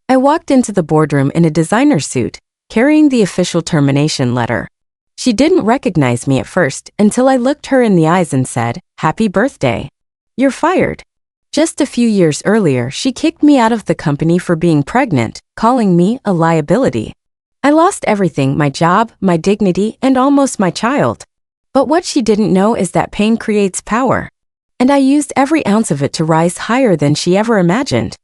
I walked into the boardroom in a designer suit, carrying the official termination letter. She didn't recognize me at first until I looked her in the eyes and said, "Happy birthday. You're fired." Just a few years earlier, she kicked me out of the company for being pregnant, calling me a liability. I lost everything, my job, my dignity, and almost my child. But what she didn't know is that pain creates power. And I used every ounce of it to rise higher than she ever imagined.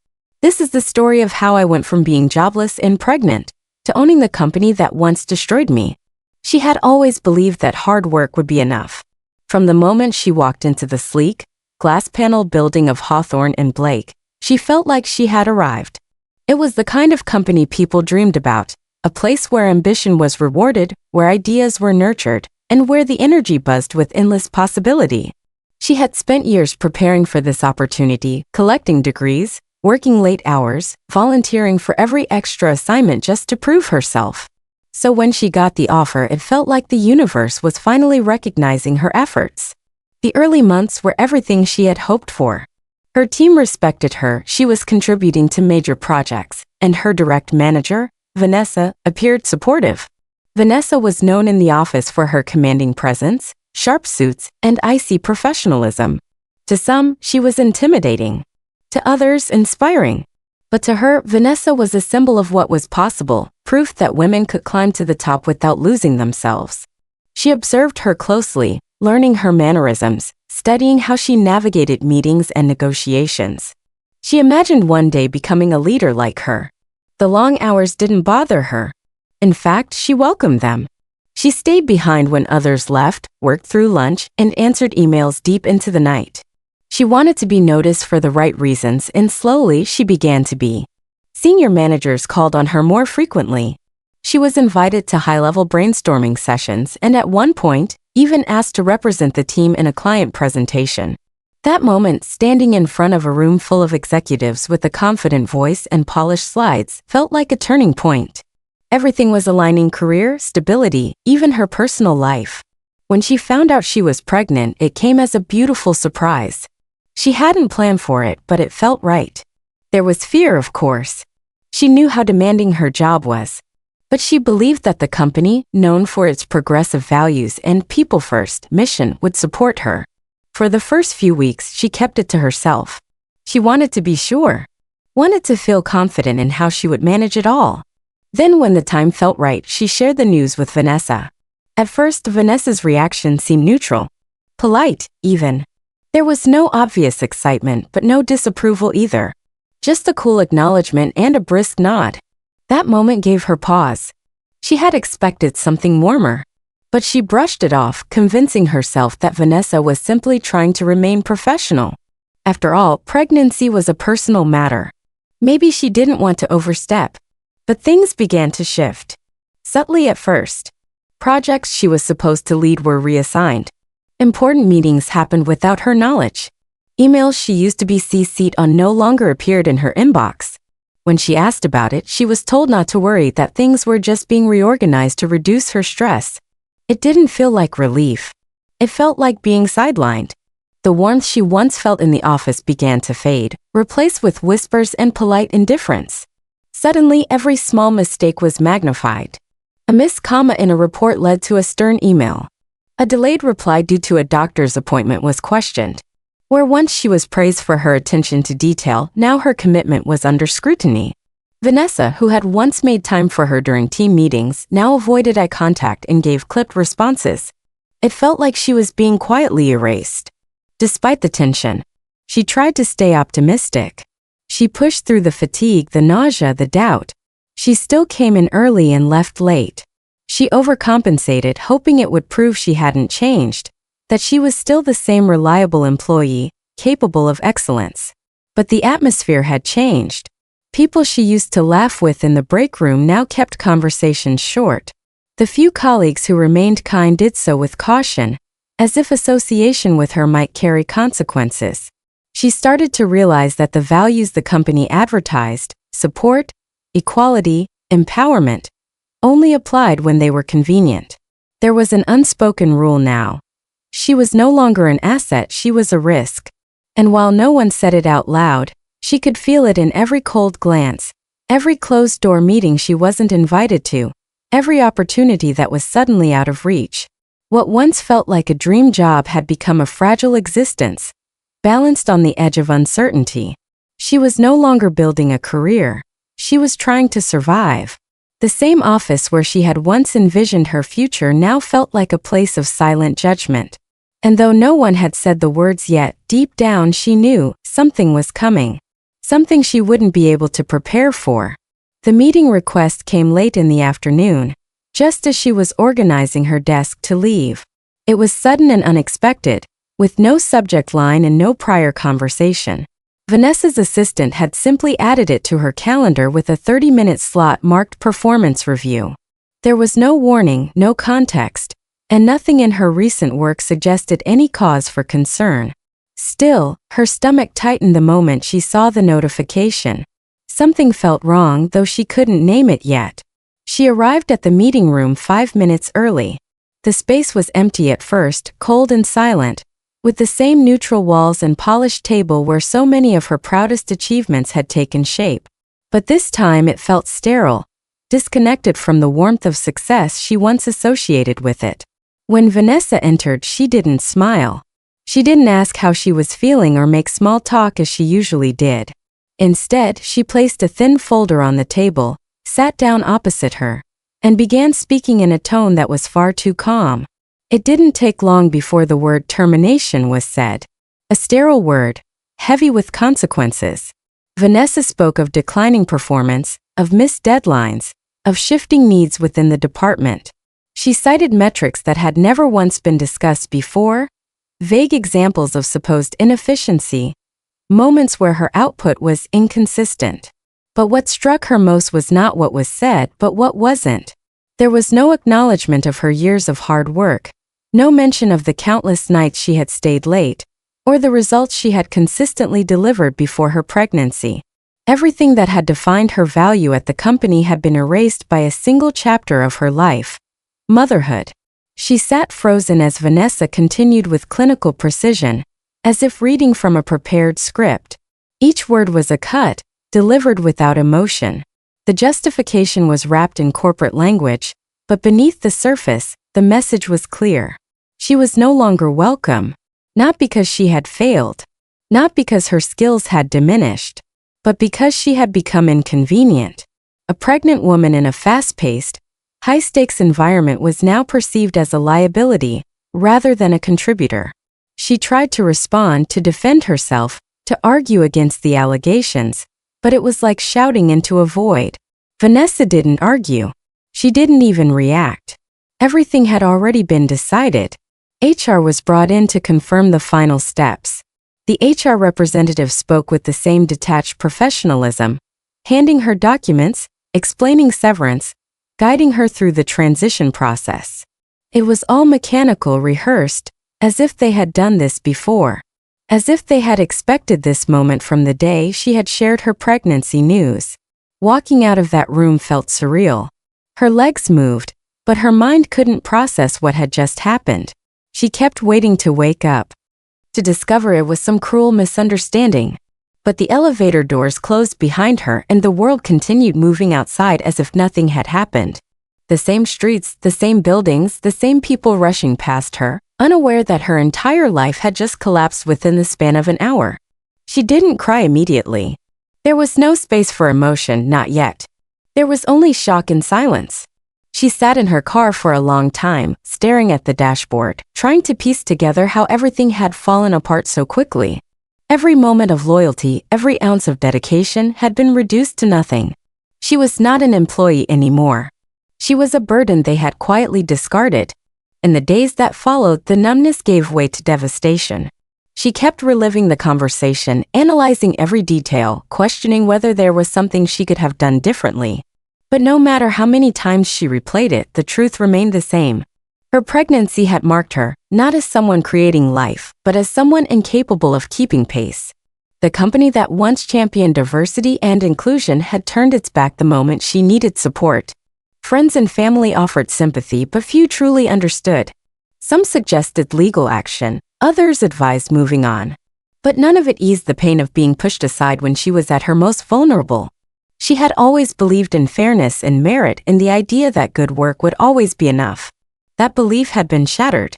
This is the story of how I went from being jobless and pregnant to owning the company that once destroyed me. She had always believed that hard work would be enough. From the moment she walked into the sleek, glass-paneled building of Hawthorne and Blake, she felt like she had arrived. It was the kind of company people dreamed about, a place where ambition was rewarded, where ideas were nurtured, and where the energy buzzed with endless possibility. She had spent years preparing for this opportunity, collecting degrees, working late hours, volunteering for every extra assignment just to prove herself. So when she got the offer, it felt like the universe was finally recognizing her efforts. The early months were everything she had hoped for. Her team respected her, she was contributing to major projects, and her direct manager, Vanessa, appeared supportive. Vanessa was known in the office for her commanding presence, sharp suits, and icy professionalism. To some, she was intimidating. To others, inspiring. But to her, Vanessa was a symbol of what was possible, proof that women could climb to the top without losing themselves. She observed her closely, learning her mannerisms, studying how she navigated meetings and negotiations. She imagined one day becoming a leader like her. The long hours didn't bother her. In fact, she welcomed them. She stayed behind when others left, worked through lunch, and answered emails deep into the night. She wanted to be noticed for the right reasons, and slowly she began to be. Senior managers called on her more frequently. She was invited to high-level brainstorming sessions and at one point, even asked to represent the team in a client presentation. That moment, standing in front of a room full of executives with a confident voice and polished slides, felt like a turning point. Everything was aligning: career, stability, even her personal life. When she found out she was pregnant, it came as a beautiful surprise. She hadn't planned for it, but it felt right. There was fear, of course. She knew how demanding her job was. But she believed that the company, known for its progressive values and people-first mission, would support her. For the first few weeks, she kept it to herself. She wanted to be sure. Wanted to feel confident in how she would manage it all. Then when the time felt right, she shared the news with Vanessa. At first, Vanessa's reaction seemed neutral. Polite, even. There was no obvious excitement, but no disapproval either. Just a cool acknowledgement and a brisk nod. That moment gave her pause. She had expected something warmer. But she brushed it off, convincing herself that Vanessa was simply trying to remain professional. After all, pregnancy was a personal matter. Maybe she didn't want to overstep. But things began to shift. Subtly at first. Projects she was supposed to lead were reassigned. Important meetings happened without her knowledge. Emails she used to be CC'd on no longer appeared in her inbox. When she asked about it, she was told not to worry, that things were just being reorganized to reduce her stress. It didn't feel like relief. It felt like being sidelined. The warmth she once felt in the office began to fade, replaced with whispers and polite indifference. Suddenly, every small mistake was magnified. A missed comma in a report led to a stern email. A delayed reply due to a doctor's appointment was questioned. Where once she was praised for her attention to detail, now her commitment was under scrutiny. Vanessa, who had once made time for her during team meetings, now avoided eye contact and gave clipped responses. It felt like she was being quietly erased. Despite the tension, she tried to stay optimistic. She pushed through the fatigue, the nausea, the doubt. She still came in early and left late. She overcompensated, hoping it would prove she hadn't changed, that she was still the same reliable employee, capable of excellence. But the atmosphere had changed. People she used to laugh with in the break room now kept conversations short. The few colleagues who remained kind did so with caution, as if association with her might carry consequences. She started to realize that the values the company advertised, support, equality, empowerment, only applied when they were convenient. There was an unspoken rule now. She was no longer an asset, she was a risk. And while no one said it out loud, she could feel it in every cold glance, Every closed-door meeting she wasn't invited to. Every opportunity that was suddenly out of reach. What once felt like a dream job had become a fragile existence, balanced on the edge of uncertainty. She was no longer building a career. She was trying to survive. The same office where she had once envisioned her future now felt like a place of silent judgment. And though no one had said the words yet, deep down she knew something was coming. Something she wouldn't be able to prepare for. The meeting request came late in the afternoon, just as she was organizing her desk to leave. It was sudden and unexpected, with no subject line and no prior conversation. Vanessa's assistant had simply added it to her calendar with a 30-minute slot marked performance review. There was no warning, no context, and nothing in her recent work suggested any cause for concern. Still, her stomach tightened the moment she saw the notification. Something felt wrong, though she couldn't name it yet. She arrived at the meeting room 5 minutes early. The space was empty at first, cold and silent, with the same neutral walls and polished table where so many of her proudest achievements had taken shape. But this time it felt sterile, disconnected from the warmth of success she once associated with it. When Vanessa entered, she didn't smile. She didn't ask how she was feeling or make small talk as she usually did. Instead, she placed a thin folder on the table, sat down opposite her, and began speaking in a tone that was far too calm. It didn't take long before the word termination was said. A sterile word, heavy with consequences. Vanessa spoke of declining performance, of missed deadlines, of shifting needs within the department. She cited metrics that had never once been discussed before, vague examples of supposed inefficiency, moments where her output was inconsistent. But what struck her most was not what was said, but what wasn't. There was no acknowledgement of her years of hard work, no mention of the countless nights she had stayed late, or the results she had consistently delivered before her pregnancy. Everything that had defined her value at the company had been erased by a single chapter of her life: motherhood. She sat frozen as Vanessa continued with clinical precision, as if reading from a prepared script. Each word was a cut, delivered without emotion. The justification was wrapped in corporate language, but beneath the surface, the message was clear. She was no longer welcome, not because she had failed, not because her skills had diminished, but because she had become inconvenient. A pregnant woman in a fast-paced, high-stakes environment was now perceived as a liability, rather than a contributor. She tried to respond, to defend herself, to argue against the allegations, but it was like shouting into a void. Vanessa didn't argue. She didn't even react. Everything had already been decided. HR was brought in to confirm the final steps. The HR representative spoke with the same detached professionalism, handing her documents, explaining severance, guiding her through the transition process. It was all mechanical, rehearsed, as if they had done this before. As if they had expected this moment from the day she had shared her pregnancy news. Walking out of that room felt surreal. Her legs moved, but her mind couldn't process what had just happened. She kept waiting to wake up, to discover it was some cruel misunderstanding. But the elevator doors closed behind her and the world continued moving outside as if nothing had happened. The same streets, the same buildings, the same people rushing past her, unaware that her entire life had just collapsed within the span of an hour. She didn't cry immediately. There was no space for emotion, not yet. There was only shock and silence. She sat in her car for a long time, staring at the dashboard, trying to piece together how everything had fallen apart so quickly. Every moment of loyalty, every ounce of dedication had been reduced to nothing. She was not an employee anymore. She was a burden they had quietly discarded. In the days that followed, the numbness gave way to devastation. She kept reliving the conversation, analyzing every detail, questioning whether there was something she could have done differently. But no matter how many times she replayed it, the truth remained the same. Her pregnancy had marked her, not as someone creating life, but as someone incapable of keeping pace. The company that once championed diversity and inclusion had turned its back the moment she needed support. Friends and family offered sympathy, but few truly understood. Some suggested legal action, others advised moving on. But none of it eased the pain of being pushed aside when she was at her most vulnerable. She had always believed in fairness and merit and the idea that good work would always be enough. That belief had been shattered.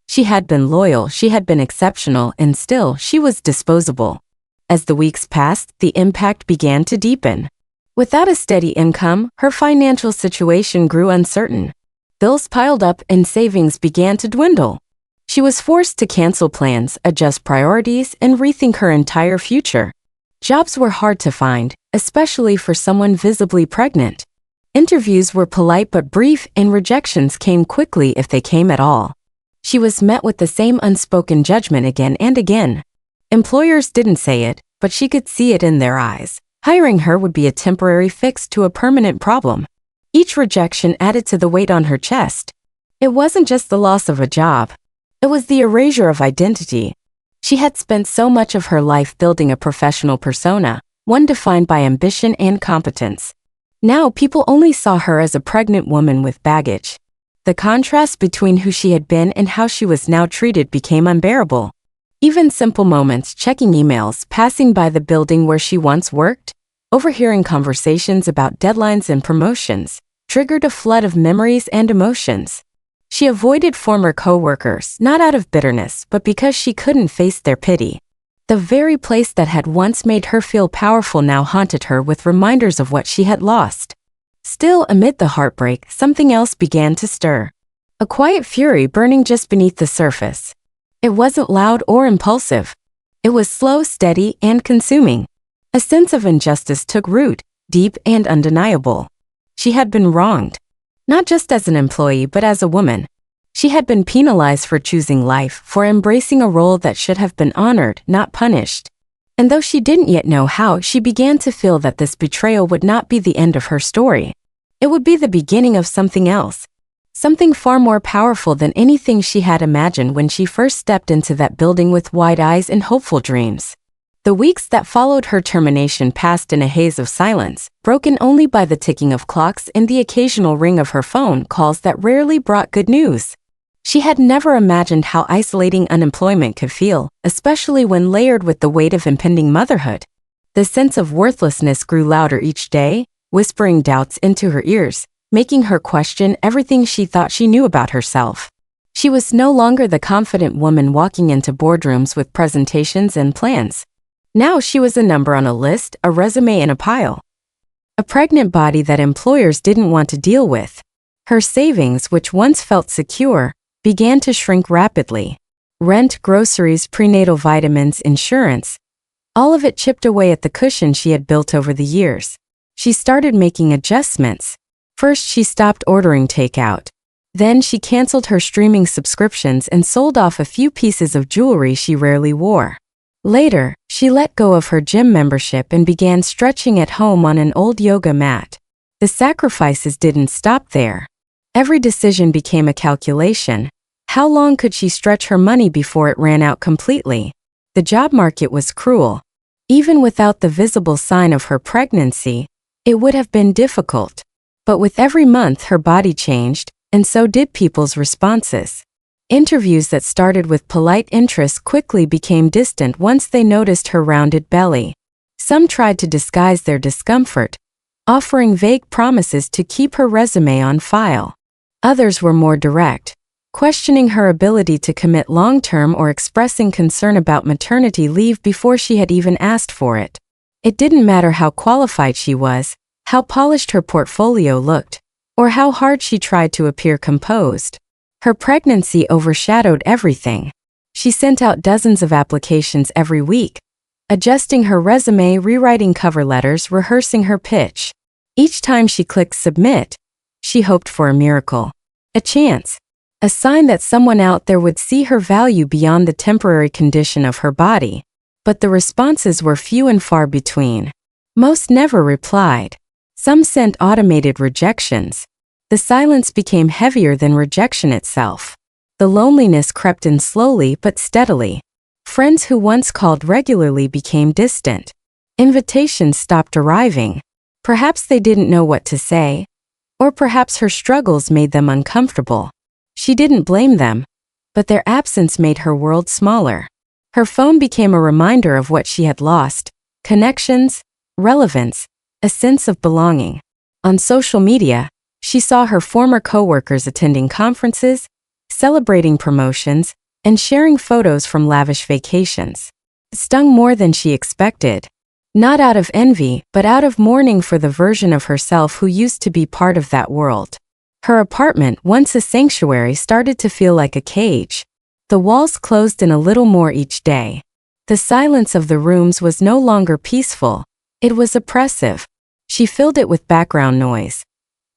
She had been loyal, she had been exceptional, and still, she was disposable. As the weeks passed, the impact began to deepen. Without a steady income, her financial situation grew uncertain. Bills piled up and savings began to dwindle. She was forced to cancel plans, adjust priorities, and rethink her entire future. Jobs were hard to find, especially for someone visibly pregnant. Interviews were polite but brief, and rejections came quickly if they came at all. She was met with the same unspoken judgment again and again. Employers didn't say it, but she could see it in their eyes. Hiring her would be a temporary fix to a permanent problem. Each rejection added to the weight on her chest. It wasn't just the loss of a job. It was the erasure of identity. She had spent so much of her life building a professional persona, one defined by ambition and competence. Now people only saw her as a pregnant woman with baggage. The contrast between who she had been and how she was now treated became unbearable. Even simple moments, checking emails, passing by the building where she once worked, overhearing conversations about deadlines and promotions, triggered a flood of memories and emotions. She avoided former coworkers, not out of bitterness, but because she couldn't face their pity. The very place that had once made her feel powerful now haunted her with reminders of what she had lost. Still, amid the heartbreak, something else began to stir. A quiet fury burning just beneath the surface. It wasn't loud or impulsive. It was slow, steady, and consuming. A sense of injustice took root, deep and undeniable. She had been wronged. Not just as an employee, but as a woman. She had been penalized for choosing life, for embracing a role that should have been honored, not punished. And though she didn't yet know how, she began to feel that this betrayal would not be the end of her story. It would be the beginning of something else. Something far more powerful than anything she had imagined when she first stepped into that building with wide eyes and hopeful dreams. The weeks that followed her termination passed in a haze of silence, broken only by the ticking of clocks and the occasional ring of her phone calls that rarely brought good news. She had never imagined how isolating unemployment could feel, especially when layered with the weight of impending motherhood. The sense of worthlessness grew louder each day, whispering doubts into her ears, making her question everything she thought she knew about herself. She was no longer the confident woman walking into boardrooms with presentations and plans. Now she was a number on a list, a resume in a pile. A pregnant body that employers didn't want to deal with. Her savings, which once felt secure, began to shrink rapidly. Rent, groceries, prenatal vitamins, insurance. All of it chipped away at the cushion she had built over the years. She started making adjustments. First, she stopped ordering takeout. Then she canceled her streaming subscriptions and sold off a few pieces of jewelry she rarely wore. Later, she let go of her gym membership and began stretching at home on an old yoga mat. The sacrifices didn't stop there. Every decision became a calculation. How long could she stretch her money before it ran out completely? The job market was cruel. Even without the visible sign of her pregnancy, it would have been difficult. But with every month her body changed, and so did people's responses. Interviews that started with polite interest quickly became distant once they noticed her rounded belly. Some tried to disguise their discomfort, offering vague promises to keep her resume on file. Others were more direct, questioning her ability to commit long-term or expressing concern about maternity leave before she had even asked for it. It didn't matter how qualified she was, how polished her portfolio looked, or how hard she tried to appear composed. Her pregnancy overshadowed everything. She sent out dozens of applications every week, adjusting her resume, rewriting cover letters, rehearsing her pitch. Each time she clicked submit, she hoped for a miracle, a chance, a sign that someone out there would see her value beyond the temporary condition of her body. But the responses were few and far between. Most never replied. Some sent automated rejections. The silence became heavier than rejection itself. The loneliness crept in slowly but steadily. Friends who once called regularly became distant. Invitations stopped arriving. Perhaps they didn't know what to say, or perhaps her struggles made them uncomfortable. She didn't blame them, but their absence made her world smaller. Her phone became a reminder of what she had lost: connections, relevance, a sense of belonging. On social media, she saw her former coworkers attending conferences, celebrating promotions, and sharing photos from lavish vacations. It stung more than she expected. Not out of envy, but out of mourning for the version of herself who used to be part of that world. Her apartment, once a sanctuary, started to feel like a cage. The walls closed in a little more each day. The silence of the rooms was no longer peaceful. It was oppressive. She filled it with background noise.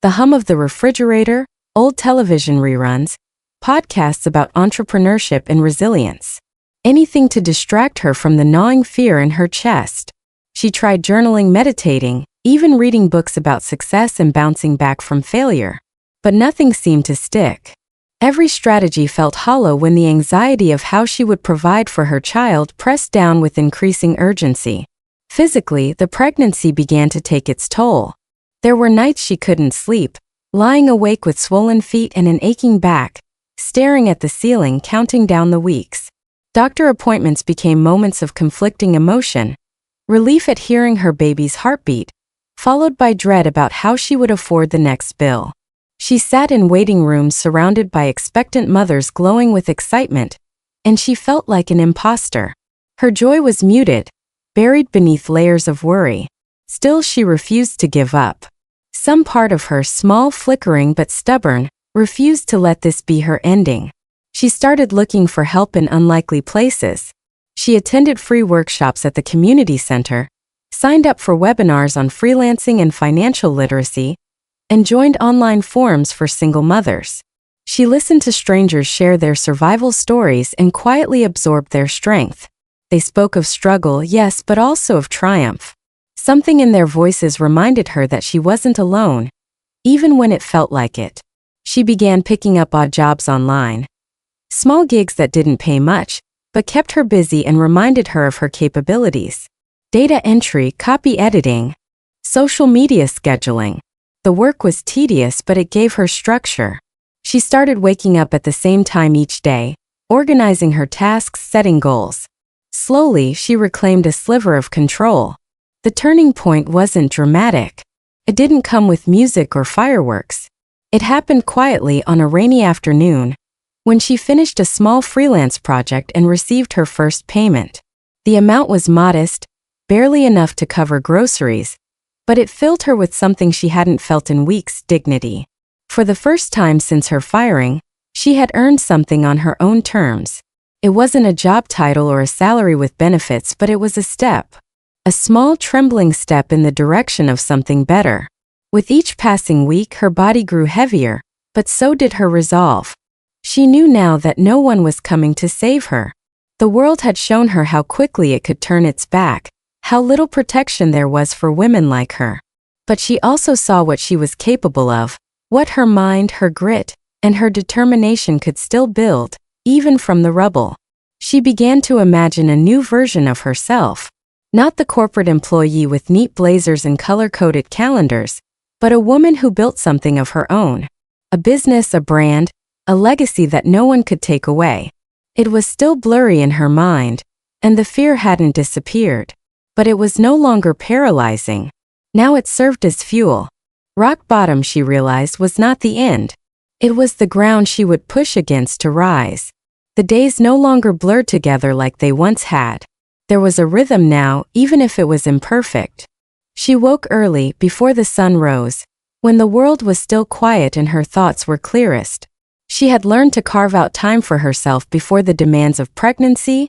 The hum of the refrigerator, old television reruns, podcasts about entrepreneurship and resilience. Anything to distract her from the gnawing fear in her chest. She tried journaling, meditating, even reading books about success and bouncing back from failure. But nothing seemed to stick. Every strategy felt hollow when the anxiety of how she would provide for her child pressed down with increasing urgency. Physically, the pregnancy began to take its toll. There were nights she couldn't sleep, lying awake with swollen feet and an aching back, staring at the ceiling, counting down the weeks. Doctor appointments became moments of conflicting emotion. Relief at hearing her baby's heartbeat, followed by dread about how she would afford the next bill. She sat in waiting rooms surrounded by expectant mothers glowing with excitement, and she felt like an imposter. Her joy was muted, buried beneath layers of worry. Still, she refused to give up. Some part of her, small, flickering but stubborn, refused to let this be her ending. She started looking for help in unlikely places. She attended free workshops at the community center, signed up for webinars on freelancing and financial literacy, and joined online forums for single mothers. She listened to strangers share their survival stories and quietly absorbed their strength. They spoke of struggle, yes, but also of triumph. Something in their voices reminded her that she wasn't alone, even when it felt like it. She began picking up odd jobs online. Small gigs that didn't pay much, but kept her busy and reminded her of her capabilities. Data entry, copy editing, social media scheduling. The work was tedious, but it gave her structure. She started waking up at the same time each day, organizing her tasks, setting goals. Slowly, she reclaimed a sliver of control. The turning point wasn't dramatic. It didn't come with music or fireworks. It happened quietly on a rainy afternoon, when she finished a small freelance project and received her first payment. The amount was modest, barely enough to cover groceries, but it filled her with something she hadn't felt in weeks: dignity. For the first time since her firing, she had earned something on her own terms. It wasn't a job title or a salary with benefits, but it was a step. A small, trembling step in the direction of something better. With each passing week, her body grew heavier, but so did her resolve. She knew now that no one was coming to save her. The world had shown her how quickly it could turn its back, how little protection there was for women like her. But she also saw what she was capable of, what her mind, her grit, and her determination could still build, even from the rubble. She began to imagine a new version of herself. Not the corporate employee with neat blazers and color-coded calendars, but a woman who built something of her own. A business, a brand, a legacy that no one could take away. It was still blurry in her mind, and the fear hadn't disappeared. But it was no longer paralyzing. Now it served as fuel. Rock bottom, she realized, was not the end. It was the ground she would push against to rise. The days no longer blurred together like they once had. There was a rhythm now, even if it was imperfect. She woke early, before the sun rose, when the world was still quiet and her thoughts were clearest. She had learned to carve out time for herself before the demands of pregnancy,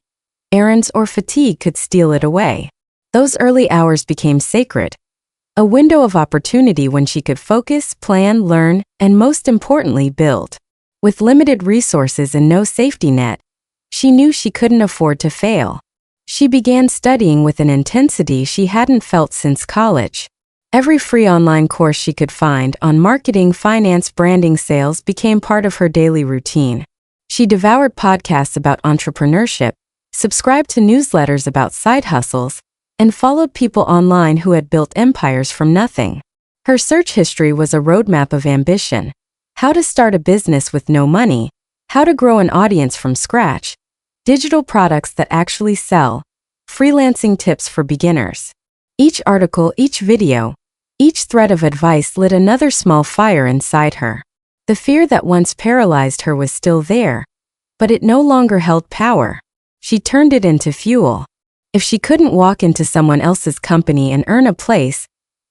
errands, or fatigue could steal it away. Those early hours became sacred, a window of opportunity when she could focus, plan, learn, and most importantly, build. With limited resources and no safety net, she knew she couldn't afford to fail. She began studying with an intensity she hadn't felt since college. Every free online course she could find on marketing, finance, branding, sales became part of her daily routine. She devoured podcasts about entrepreneurship, subscribed to newsletters about side hustles, and followed people online who had built empires from nothing. Her search history was a roadmap of ambition: how to start a business with no money, how to grow an audience from scratch, digital products that actually sell, freelancing tips for beginners. Each article, each video, Each thread of advice lit another small fire inside her. The fear that once paralyzed her was still there, but it no longer held power. She turned it into fuel. If she couldn't walk into someone else's company and earn a place,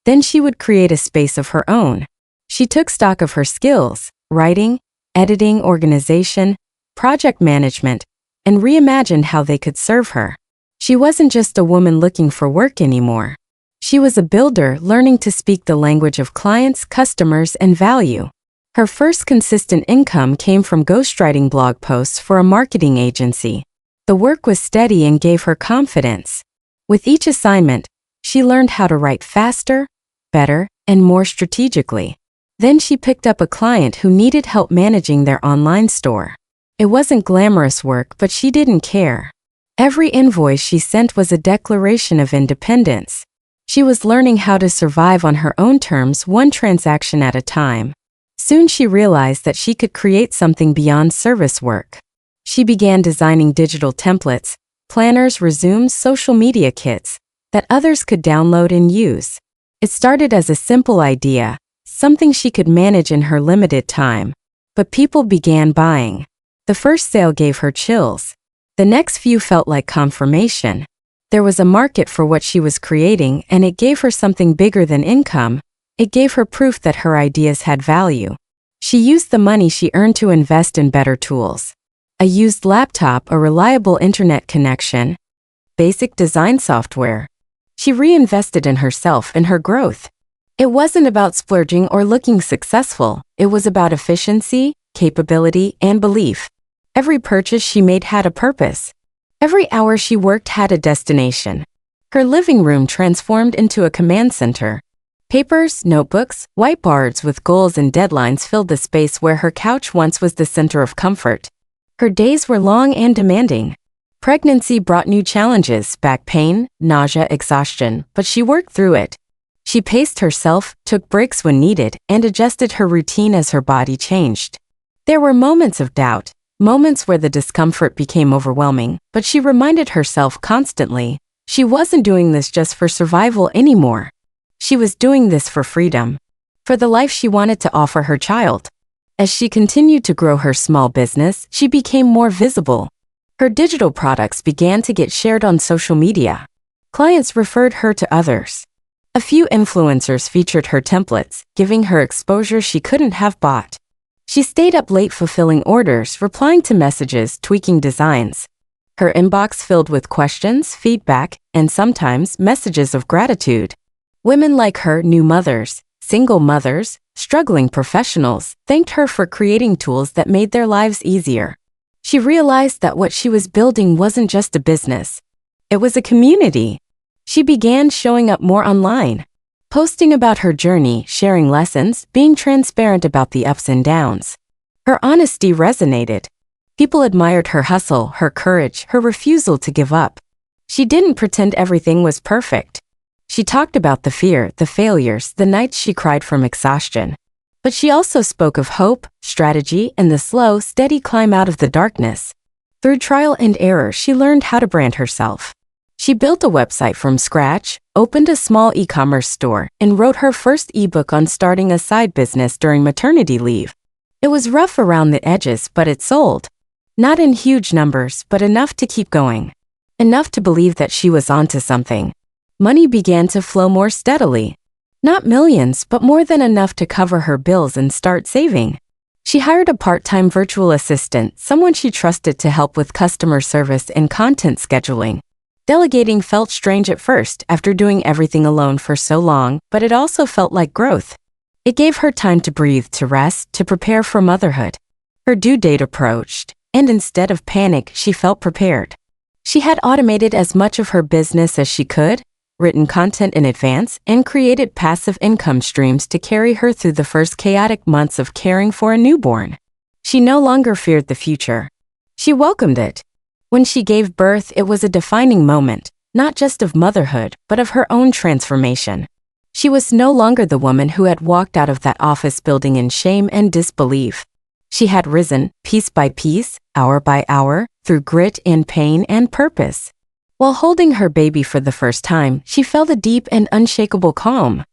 then she would create a space of her own. She took stock of her skills, writing, editing, organization, project management, and reimagined how they could serve her. She wasn't just a woman looking for work anymore. She was a builder learning to speak the language of clients, customers, and value. Her first consistent income came from ghostwriting blog posts for a marketing agency. The work was steady and gave her confidence. With each assignment, she learned how to write faster, better, and more strategically. Then she picked up a client who needed help managing their online store. It wasn't glamorous work, but she didn't care. Every invoice she sent was a declaration of independence. She was learning how to survive on her own terms, one transaction at a time. Soon she realized that she could create something beyond service work. She began designing digital templates, planners, resumes, social media kits that others could download and use. It started as a simple idea, something she could manage in her limited time. But people began buying. The first sale gave her chills. The next few felt like confirmation. There was a market for what she was creating, and it gave her something bigger than income. It gave her proof that her ideas had value. She used the money she earned to invest in better tools. A used laptop, a reliable internet connection, basic design software. She reinvested in herself and her growth. It wasn't about splurging or looking successful. It was about efficiency, capability, and belief. Every purchase she made had a purpose. Every hour she worked had a destination. Her living room transformed into a command center. Papers, notebooks, whiteboards with goals and deadlines filled the space where her couch once was the center of comfort. Her days were long and demanding. Pregnancy brought new challenges, back pain, nausea, exhaustion, but she worked through it. She paced herself, took breaks when needed, and adjusted her routine as her body changed. There were moments of doubt, moments where the discomfort became overwhelming, but she reminded herself constantly, she wasn't doing this just for survival anymore. She was doing this for freedom, for the life she wanted to offer her child. As she continued to grow her small business, she became more visible. Her digital products began to get shared on social media. Clients referred her to others. A few influencers featured her templates, giving her exposure she couldn't have bought. She stayed up late fulfilling orders, replying to messages, tweaking designs. Her inbox filled with questions, feedback, and sometimes messages of gratitude. Women like her, new mothers, single mothers, struggling professionals, thanked her for creating tools that made their lives easier. She realized that what she was building wasn't just a business. It was a community. She began showing up more online, posting about her journey, sharing lessons, being transparent about the ups and downs. Her honesty resonated. People admired her hustle, her courage, her refusal to give up. She didn't pretend everything was perfect. She talked about the fear, the failures, the nights she cried from exhaustion. But she also spoke of hope, strategy, and the slow, steady climb out of the darkness. Through trial and error, she learned how to brand herself. She built a website from scratch, opened a small e-commerce store, and wrote her first ebook on starting a side business during maternity leave. It was rough around the edges, but it sold. Not in huge numbers, but enough to keep going. Enough to believe that she was onto something. Money began to flow more steadily. Not millions, but more than enough to cover her bills and start saving. She hired a part-time virtual assistant, someone she trusted to help with customer service and content scheduling. Delegating felt strange at first after doing everything alone for so long, but it also felt like growth. It gave her time to breathe, to rest, to prepare for motherhood. Her due date approached, and instead of panic, she felt prepared. She had automated as much of her business as she could, written content in advance, and created passive income streams to carry her through the first chaotic months of caring for a newborn. She no longer feared the future. She welcomed it. When she gave birth, it was a defining moment, not just of motherhood, but of her own transformation. She was no longer the woman who had walked out of that office building in shame and disbelief. She had risen, piece by piece, hour by hour, through grit and pain and purpose. While holding her baby for the first time, she felt a deep and unshakable calm.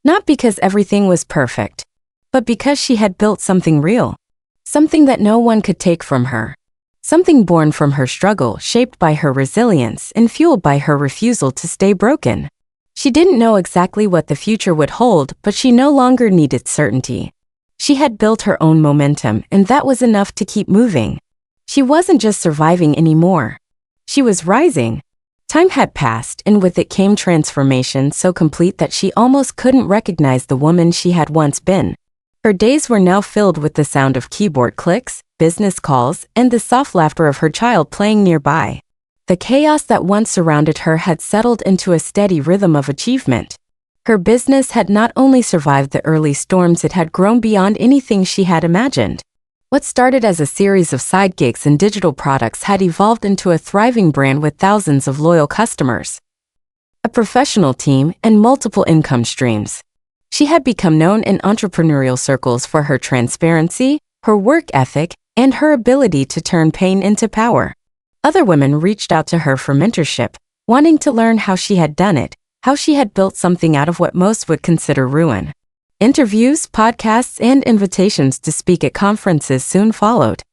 Not because everything was perfect, but because she had built something real. Something that no one could take from her. Something born from her struggle, shaped by her resilience, and fueled by her refusal to stay broken. She didn't know exactly what the future would hold, but she no longer needed certainty. She had built her own momentum, and that was enough to keep moving. She wasn't just surviving anymore. She was rising. Time had passed, and with it came transformation so complete that she almost couldn't recognize the woman she had once been. Her days were now filled with the sound of keyboard clicks, business calls, and the soft laughter of her child playing nearby. The chaos that once surrounded her had settled into a steady rhythm of achievement. Her business had not only survived the early storms, it had grown beyond anything she had imagined. What started as a series of side gigs and digital products had evolved into a thriving brand with thousands of loyal customers, a professional team, and multiple income streams. She had become known in entrepreneurial circles for her transparency, her work ethic, and her ability to turn pain into power. Other women reached out to her for mentorship, wanting to learn how she had done it, how she had built something out of what most would consider ruin. Interviews, podcasts, and invitations to speak at conferences soon followed.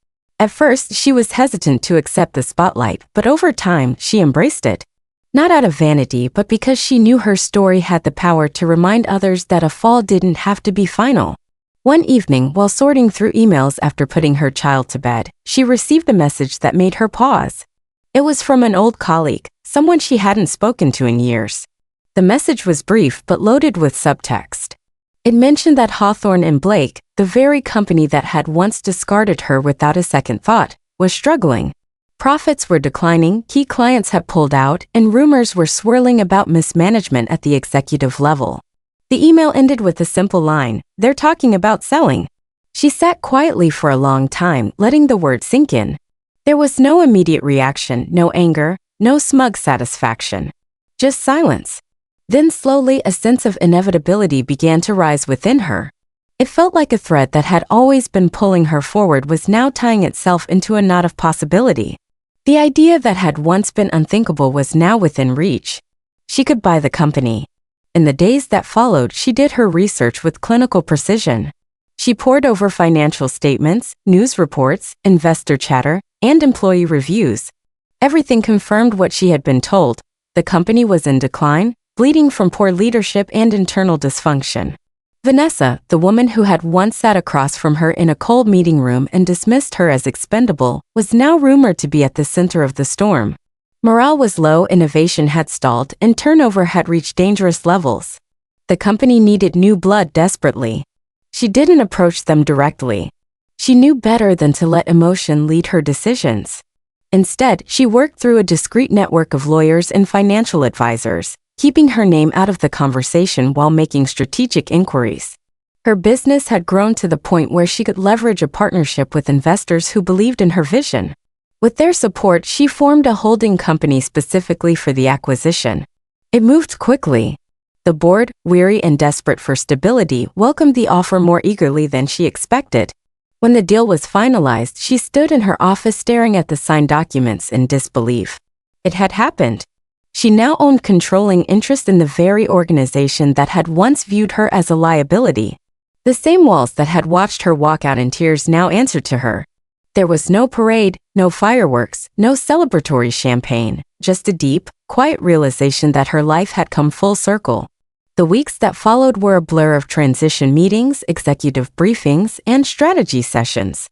At first, she was hesitant to accept the spotlight, but over time, she embraced it. Not out of vanity, but because she knew her story had the power to remind others that a fall didn't have to be final. One evening, while sorting through emails after putting her child to bed, she received a message that made her pause. It was from an old colleague, someone she hadn't spoken to in years. The message was brief but loaded with subtext. It mentioned that Hawthorne and Blake, the very company that had once discarded her without a second thought, was struggling. Profits were declining, key clients had pulled out, and rumors were swirling about mismanagement at the executive level. The email ended with a simple line, "They're talking about selling." She sat quietly for a long time, letting the word sink in. There was no immediate reaction, no anger, no smug satisfaction. Just silence. Then slowly a sense of inevitability began to rise within her. It felt like a thread that had always been pulling her forward was now tying itself into a knot of possibility. The idea that had once been unthinkable was now within reach. She could buy the company. In the days that followed, she did her research with clinical precision. She pored over financial statements, news reports, investor chatter, and employee reviews. Everything confirmed what she had been told. The company was in decline, bleeding from poor leadership and internal dysfunction. Vanessa, the woman who had once sat across from her in a cold meeting room and dismissed her as expendable, was now rumored to be at the center of the storm. Morale was low, innovation had stalled, and turnover had reached dangerous levels. The company needed new blood desperately. She didn't approach them directly. She knew better than to let emotion lead her decisions. Instead, she worked through a discreet network of lawyers and financial advisors, keeping her name out of the conversation while making strategic inquiries. Her business had grown to the point where she could leverage a partnership with investors who believed in her vision. With their support, she formed a holding company specifically for the acquisition. It moved quickly. The board, weary and desperate for stability, welcomed the offer more eagerly than she expected. When the deal was finalized, she stood in her office staring at the signed documents in disbelief. It had happened. She now owned controlling interest in the very organization that had once viewed her as a liability. The same walls that had watched her walk out in tears now answered to her. There was no parade, no fireworks, no celebratory champagne, just a deep, quiet realization that her life had come full circle. The weeks that followed were a blur of transition meetings, executive briefings, and strategy sessions.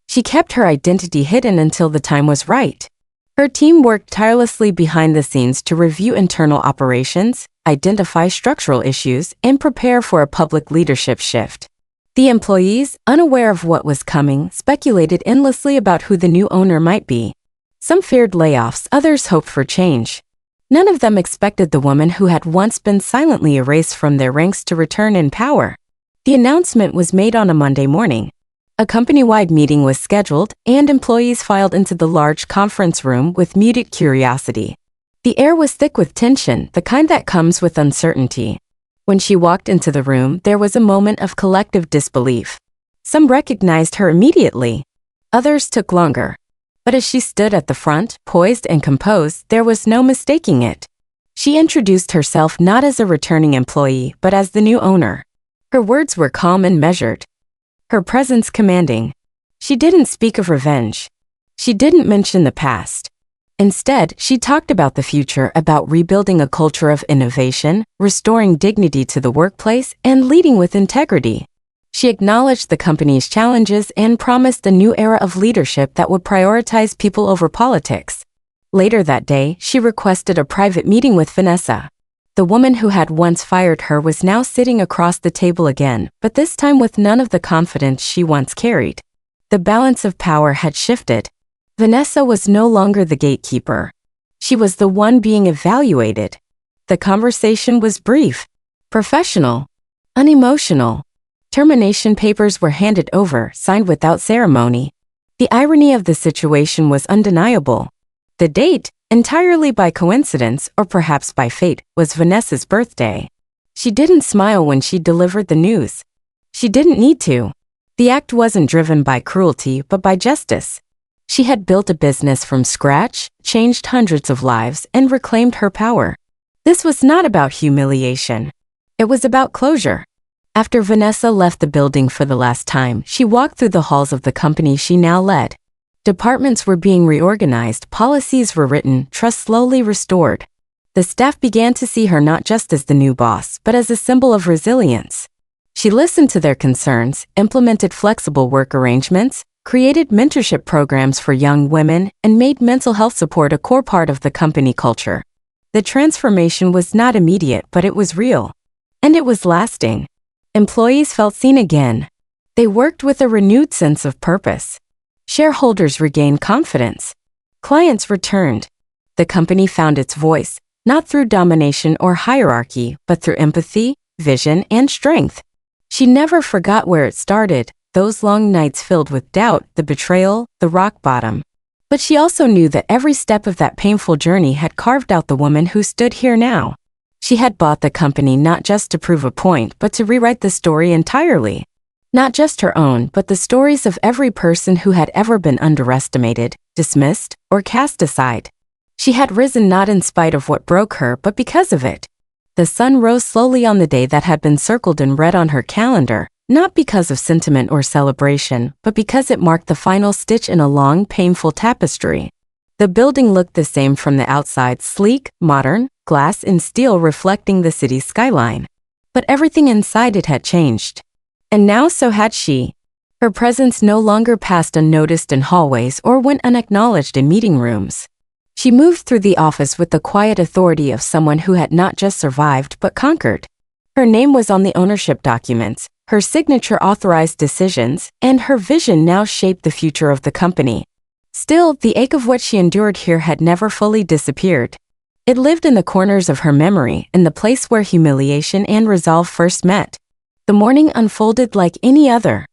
She kept her identity hidden until the time was right. Her team worked tirelessly behind the scenes to review internal operations, identify structural issues, and prepare for a public leadership shift. The employees, unaware of what was coming, speculated endlessly about who the new owner might be. Some feared layoffs, others hoped for change. None of them expected the woman who had once been silently erased from their ranks to return in power. The announcement was made on a Monday morning. A company-wide meeting was scheduled, and employees filed into the large conference room with muted curiosity. The air was thick with tension, the kind that comes with uncertainty. When she walked into the room, there was a moment of collective disbelief. Some recognized her immediately. Others took longer. But as she stood at the front, poised and composed, there was no mistaking it. She introduced herself not as a returning employee, but as the new owner. Her words were calm and measured. Her presence commanding. She didn't speak of revenge. She didn't mention the past. Instead, she talked about the future, about rebuilding a culture of innovation, restoring dignity to the workplace, and leading with integrity. She acknowledged the company's challenges and promised a new era of leadership that would prioritize people over politics. Later that day, she requested a private meeting with Vanessa. The woman who had once fired her was now sitting across the table again, but this time with none of the confidence she once carried. The balance of power had shifted. Vanessa was no longer the gatekeeper. She was the one being evaluated. The conversation was brief, professional, unemotional. Termination papers were handed over, signed without ceremony. The irony of the situation was undeniable. The date, entirely by coincidence or perhaps by fate, was Vanessa's birthday. She didn't smile when she delivered the news. She didn't need to. The act wasn't driven by cruelty but by justice. She had built a business from scratch, changed hundreds of lives, and reclaimed her power. This was not about humiliation. It was about closure. After Vanessa left the building for the last time, she walked through the halls of the company she now led. Departments were being reorganized, policies were written, trust slowly restored. The staff began to see her not just as the new boss, but as a symbol of resilience. She listened to their concerns, implemented flexible work arrangements, created mentorship programs for young women, and made mental health support a core part of the company culture. The transformation was not immediate, but it was real. And it was lasting. Employees felt seen again. They worked with a renewed sense of purpose. Shareholders regained confidence. Clients returned. The company found its voice, not through domination or hierarchy, but through empathy, vision, and strength. She never forgot where it started, those long nights filled with doubt, the betrayal, the rock bottom. But she also knew that every step of that painful journey had carved out the woman who stood here now. She had bought the company not just to prove a point, but to rewrite the story entirely. Not just her own, but the stories of every person who had ever been underestimated, dismissed, or cast aside. She had risen not in spite of what broke her, but because of it. The sun rose slowly on the day that had been circled in red on her calendar, not because of sentiment or celebration, but because it marked the final stitch in a long, painful tapestry. The building looked the same from the outside, sleek, modern, glass and steel reflecting the city's skyline. But everything inside it had changed. And now so had she. Her presence no longer passed unnoticed in hallways or went unacknowledged in meeting rooms. She moved through the office with the quiet authority of someone who had not just survived but conquered. Her name was on the ownership documents, her signature authorized decisions, and her vision now shaped the future of the company. Still, the ache of what she endured here had never fully disappeared. It lived in the corners of her memory, in the place where humiliation and resolve first met. The morning unfolded like any other.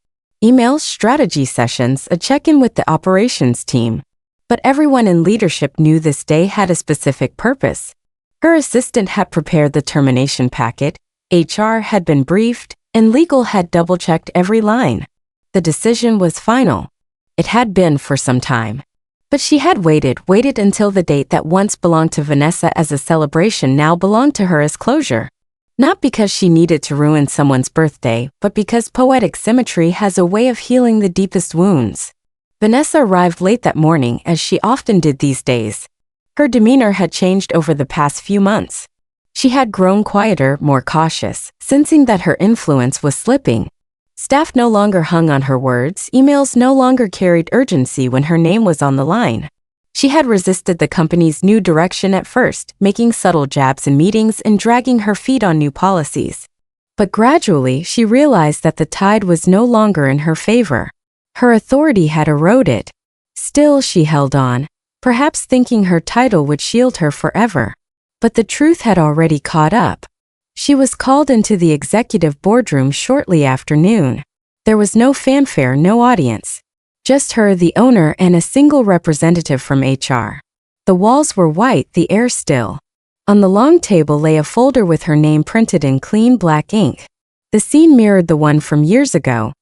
Emails, strategy sessions, a check-in with the operations team. But everyone in leadership knew this day had a specific purpose. Her assistant had prepared the termination packet, HR had been briefed, and legal had double-checked every line. The decision was final. It had been for some time. But she had waited until the date that once belonged to Vanessa as a celebration now belonged to her as closure. Not because she needed to ruin someone's birthday, but because poetic symmetry has a way of healing the deepest wounds. Vanessa arrived late that morning, as she often did these days. Her demeanor had changed over the past few months. She had grown quieter, more cautious, sensing that her influence was slipping. Staff no longer hung on her words, emails no longer carried urgency when her name was on the line. She had resisted the company's new direction at first, making subtle jabs in meetings and dragging her feet on new policies. But gradually, she realized that the tide was no longer in her favor. Her authority had eroded. Still, she held on, perhaps thinking her title would shield her forever. But the truth had already caught up. She was called into the executive boardroom shortly after noon. There was no fanfare, no audience. Just her, the owner, and a single representative from HR. The walls were white, the air still. On the long table lay a folder with her name printed in clean black ink. The scene mirrored the one from years ago,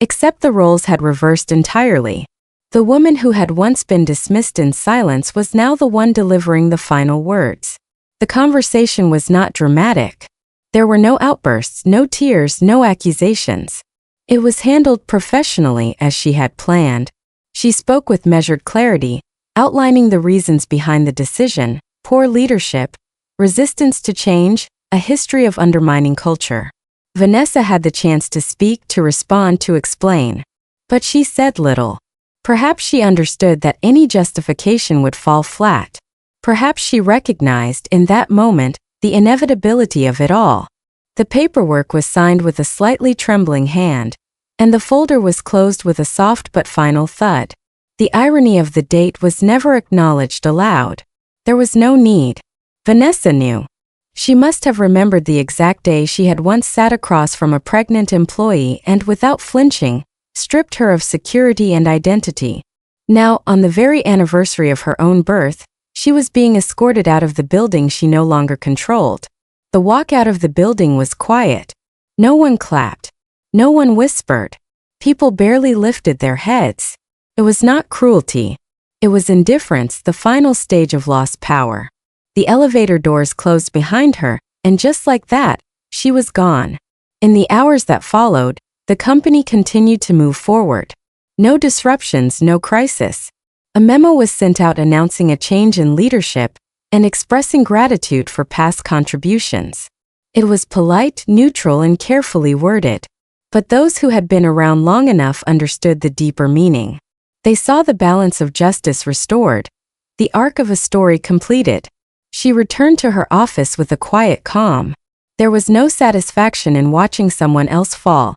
except the roles had reversed entirely. The woman who had once been dismissed in silence was now the one delivering the final words. The conversation was not dramatic. There were no outbursts, no tears, no accusations. It was handled professionally as she had planned. She spoke with measured clarity, outlining the reasons behind the decision: poor leadership, resistance to change, a history of undermining culture. Vanessa had the chance to speak, to respond, to explain. But she said little. Perhaps she understood that any justification would fall flat. Perhaps she recognized in that moment the inevitability of it all. The paperwork was signed with a slightly trembling hand, and the folder was closed with a soft but final thud. The irony of the date was never acknowledged aloud. There was no need. Vanessa knew. She must have remembered the exact day she had once sat across from a pregnant employee and, without flinching, stripped her of security and identity. Now, on the very anniversary of her own birth, she was being escorted out of the building she no longer controlled. The walk out of the building was quiet. No one clapped. No one whispered. People barely lifted their heads. It was not cruelty. It was indifference, the final stage of lost power. The elevator doors closed behind her, and just like that, she was gone. In the hours that followed, the company continued to move forward. No disruptions, no crisis. A memo was sent out announcing a change in leadership and expressing gratitude for past contributions. It was polite, neutral, and carefully worded. But those who had been around long enough understood the deeper meaning. They saw the balance of justice restored, the arc of a story completed. She returned to her office with a quiet calm. There was no satisfaction in watching someone else fall,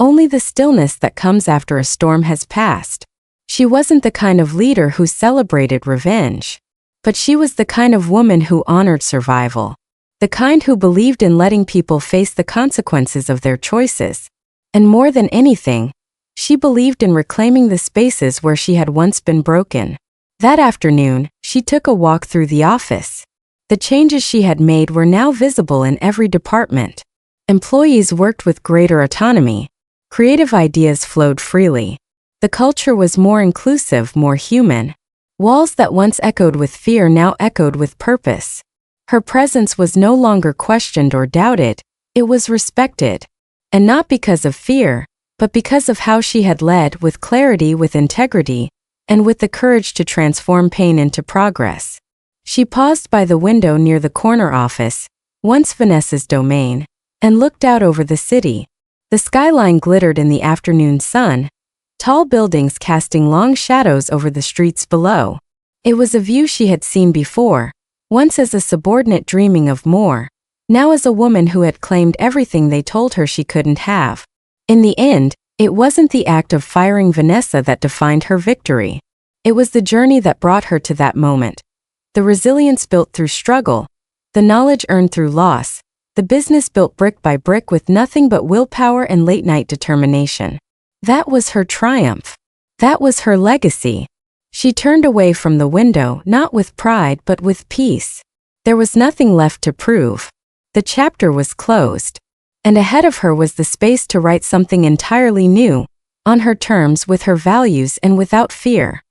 only the stillness that comes after a storm has passed. She wasn't the kind of leader who celebrated revenge, but she was the kind of woman who honored survival, the kind who believed in letting people face the consequences of their choices. And more than anything, she believed in reclaiming the spaces where she had once been broken. That afternoon, she took a walk through the office. The changes she had made were now visible in every department. Employees worked with greater autonomy. Creative ideas flowed freely. The culture was more inclusive, more human. Walls that once echoed with fear now echoed with purpose. Her presence was no longer questioned or doubted. It was respected. And not because of fear, but because of how she had led, with clarity, with integrity, and with the courage to transform pain into progress. She paused by the window near the corner office, once Vanessa's domain, and looked out over the city. The skyline glittered in the afternoon sun, tall buildings casting long shadows over the streets below. It was a view she had seen before, once as a subordinate dreaming of more, now as a woman who had claimed everything they told her she couldn't have. In the end, it wasn't the act of firing Vanessa that defined her victory. It was the journey that brought her to that moment. The resilience built through struggle, the knowledge earned through loss, the business built brick by brick with nothing but willpower and late-night determination. That was her triumph. That was her legacy. She turned away from the window, not with pride but with peace. There was nothing left to prove. The chapter was closed. And ahead of her was the space to write something entirely new, on her terms, with her values, and without fear.